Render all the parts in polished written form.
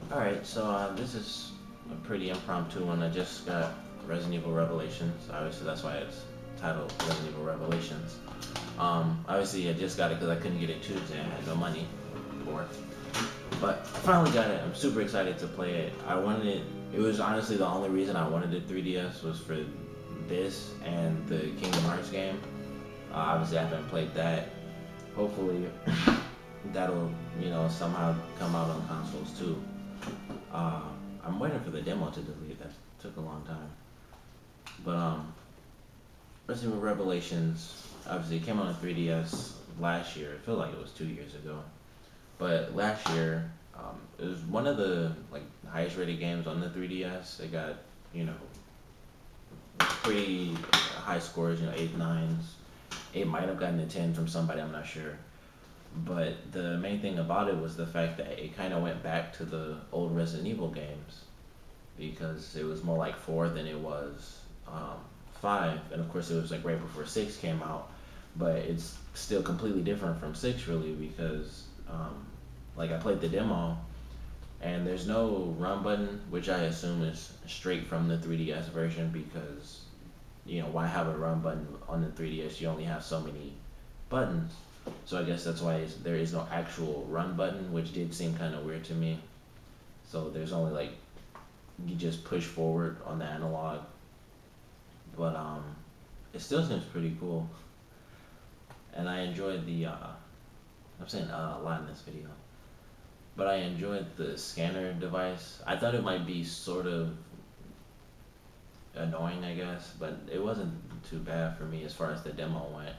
Alright, so this is a pretty impromptu one. I just got Resident Evil Revelations. Obviously, that's why it's titled Resident Evil Revelations. Obviously, I just got it because I couldn't get it Tuesday. I had no money for it. But I finally got it. I'm super excited to play it. I wanted it. It was honestly the only reason I wanted the 3DS was for this and the Kingdom Hearts game. Obviously, I haven't played that. Hopefully, that'll somehow come out on consoles too. Uh, I'm waiting for the demo to delete. That took a long time. But Resident Evil Revelations obviously it came out on 3DS last year. It feels like it was 2 years ago. But last year, it was one of the like highest rated games on the 3DS. It got you know pretty high scores. Eight nines. It might have gotten a 10 from somebody. I'm not sure. But the main thing about it was the fact that it kind of went back to the old Resident Evil games because it was more like four than it was five, and of course it was like right before six came out. But it's still completely different from six, really, because like I played the demo, and there's no run button, which I assume is straight from the 3DS version because why have a run button on the 3DS? You only have so many buttons. So I guess that's why there is no actual run button, which did seem kind of weird to me. So there's only like you just push forward on the analog, but it still seems pretty cool, and I enjoyed the. I'm saying a lot in this video, but I enjoyed the scanner device. I thought it might be sort of annoying, I guess, but it wasn't too bad for me as far as the demo went.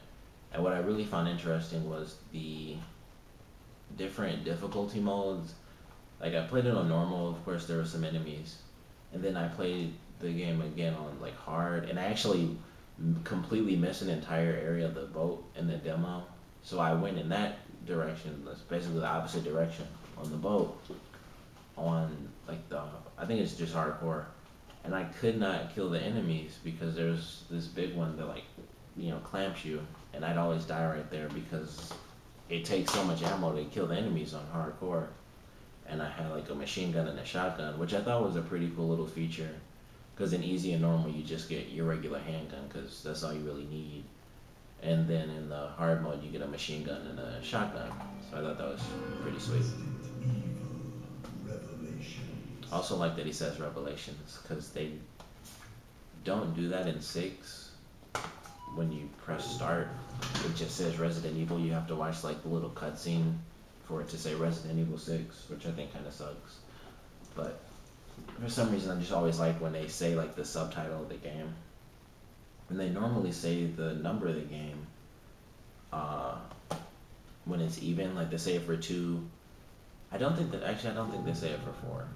And what I really found interesting was the different difficulty modes. Like I played it on normal, of course there were some enemies, and then I played the game again on like hard, and I actually completely missed an entire area of the boat in the demo. So I went in that direction, that's basically the opposite direction on the boat, on like the I think it's just hardcore, and I could not kill the enemies because there's this big one that like clamps you, and I'd always die right there because it takes so much ammo to kill the enemies on hardcore. And I had like a machine gun and a shotgun, which I thought was a pretty cool little feature. Because in easy and normal, you just get your regular handgun, because that's all you really need. And then in the hard mode, you get a machine gun and a shotgun. So I thought that was pretty sweet. I also like that he says Revelations, because they don't do that in 6. When you press start, it just says Resident Evil. You have to watch like the little cutscene for it to say Resident Evil 6, which I think kind of sucks. But for some reason, I just always like when they say like the subtitle of the game, and they normally say the number of the game uh, when it's even. Like they say it for 2. I don't think that actually. I don't think they say it for 4.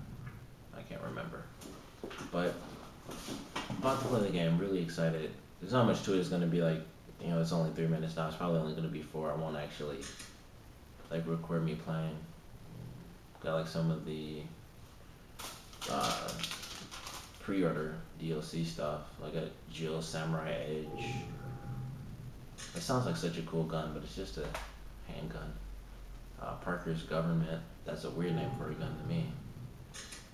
I can't remember. But I'm about to play the game. Really excited. There's not much to it. It's gonna be like it's only 3 minutes now. It's probably only gonna be 4. I won't actually like record me playing. Got like some of the uh, pre-order DLC stuff, like a Jill Samurai Edge. It sounds like such a cool gun, but it's just a handgun. Parker's Government. That's a weird name for a gun to me.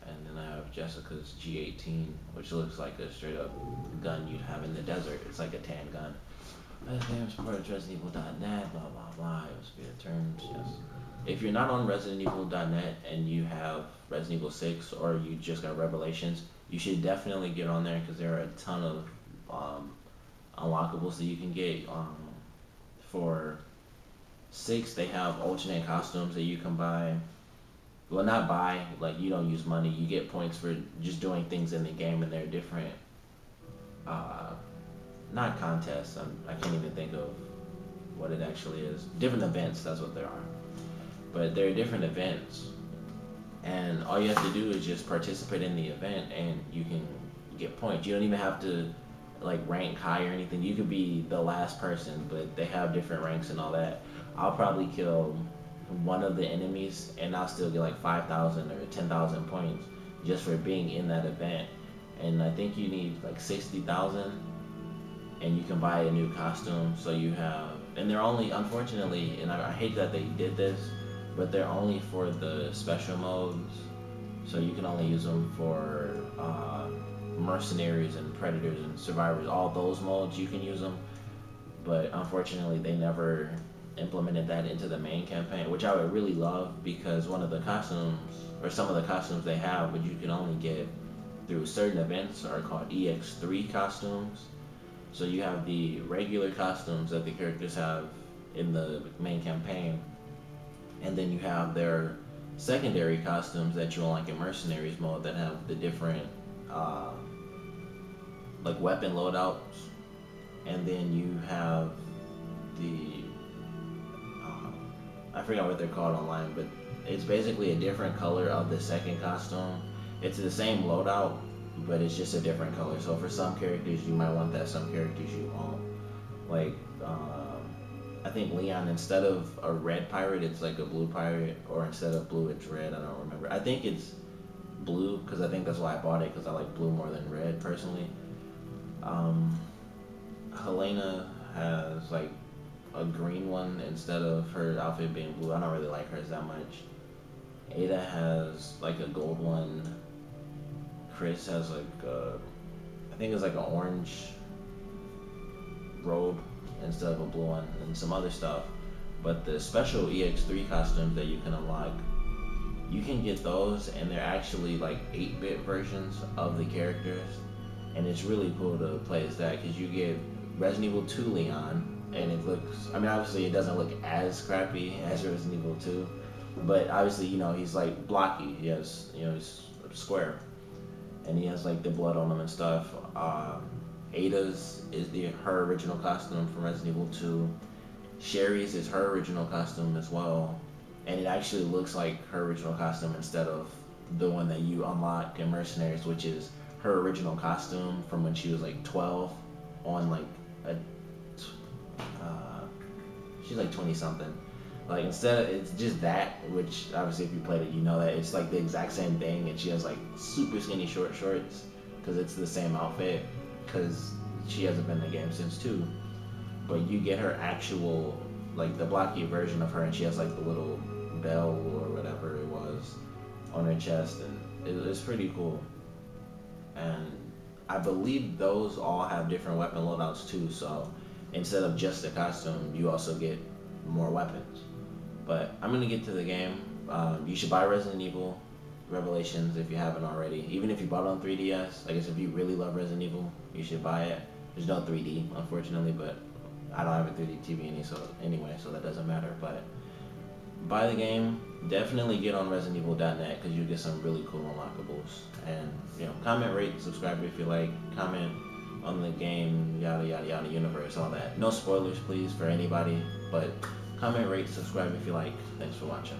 And then I have Jessica's G18, which looks like a straight up gun you'd have in the desert. It's like a tan gun. Best game supports ResidentEvil.net, blah blah blah. It was via terms, yes. If you're not on ResidentEvil.net and you have Resident Evil 6 or you just got Revelations, you should definitely get on there because there are a ton of unlockables that you can get. For 6, they have alternate costumes that you can buy. Well, not buy, like you don't use money. You get points for just doing things in the game, and they're different. Uh, Not contests. I can't even think of what it actually is. Different events. That's what there are. But there are different events, and all you have to do is just participate in the event, and you can get points. You don't even have to like rank high or anything. You could be the last person, but they have different ranks and all that. I'll probably kill one of the enemies, and I'll still get like 5,000 or 10,000 points just for being in that event. And I think you need like 60,000, and you can buy a new costume. So you have, and they're only, unfortunately, and I hate that they did this, but they're only for the special modes. So you can only use them for mercenaries and predators and survivors. All those modes you can use them, but unfortunately they never implemented that into the main campaign, which I would really love because one of the costumes or some of the costumes they have, but you can only get through certain events, are called EX3 costumes. So you have the regular costumes that the characters have in the main campaign, and then you have their secondary costumes that you unlock in mercenaries mode that have the different uh, like weapon loadouts, and then you have the I forgot what they're called online, but it's basically a different color of the second costume. It's the same loadout, but it's just a different color. So for some characters you might want that, some characters you won't. Like I think Leon, instead of a red pirate, it's like a blue pirate, or instead of blue, it's red. I don't remember. I think it's blue because I think that's why I bought it, because I like blue more than red personally. Um, Helena has like a green one instead of her outfit being blue. I don't really like hers that much. Ada has like a gold one. Chris has like I think it's like an orange robe instead of a blue one, and some other stuff. But the special EX3 costumes that you can unlock, you can get those, and they're actually like 8-bit versions of the characters, and it's really cool to play as that because you get Resident Evil 2 Leon, and it looks. I mean, obviously, it doesn't look as crappy as Resident Evil 2, but obviously, he's like blocky. He has, he's square, and he has like the blood on him and stuff. Ada's is her original costume from Resident Evil 2. Sherry's is her original costume as well, and it actually looks like her original costume instead of the one that you unlock in Mercenaries, which is her original costume from when she was like 12 on like a she's like 20 something. Like instead of, it's just that, which obviously if you played it, you know that it's like the exact same thing, and she has like super skinny short shorts because it's the same outfit, because she hasn't been in the game since 2. But you get her actual, like the blocky version of her, and she has like the little bell or whatever it was on her chest, and it's pretty cool. And I believe those all have different weapon loadouts too, so instead of just the costume, you also get more weapons. But I'm gonna get to the game. You should buy Resident Evil Revelations if you haven't already. Even if you bought it on 3DS, I guess if you really love Resident Evil, you should buy it. There's no 3D, unfortunately, but I don't have a 3D TV anyway, so that doesn't matter. But buy the game. Definitely get on ResidentEvil.net because you get some really cool unlockables. And comment, rate, subscribe if you like. Comment on the game, yada yada yada, universe, all that. No spoilers, please, for anybody. But comment, rate, subscribe if you like. Thanks for watching.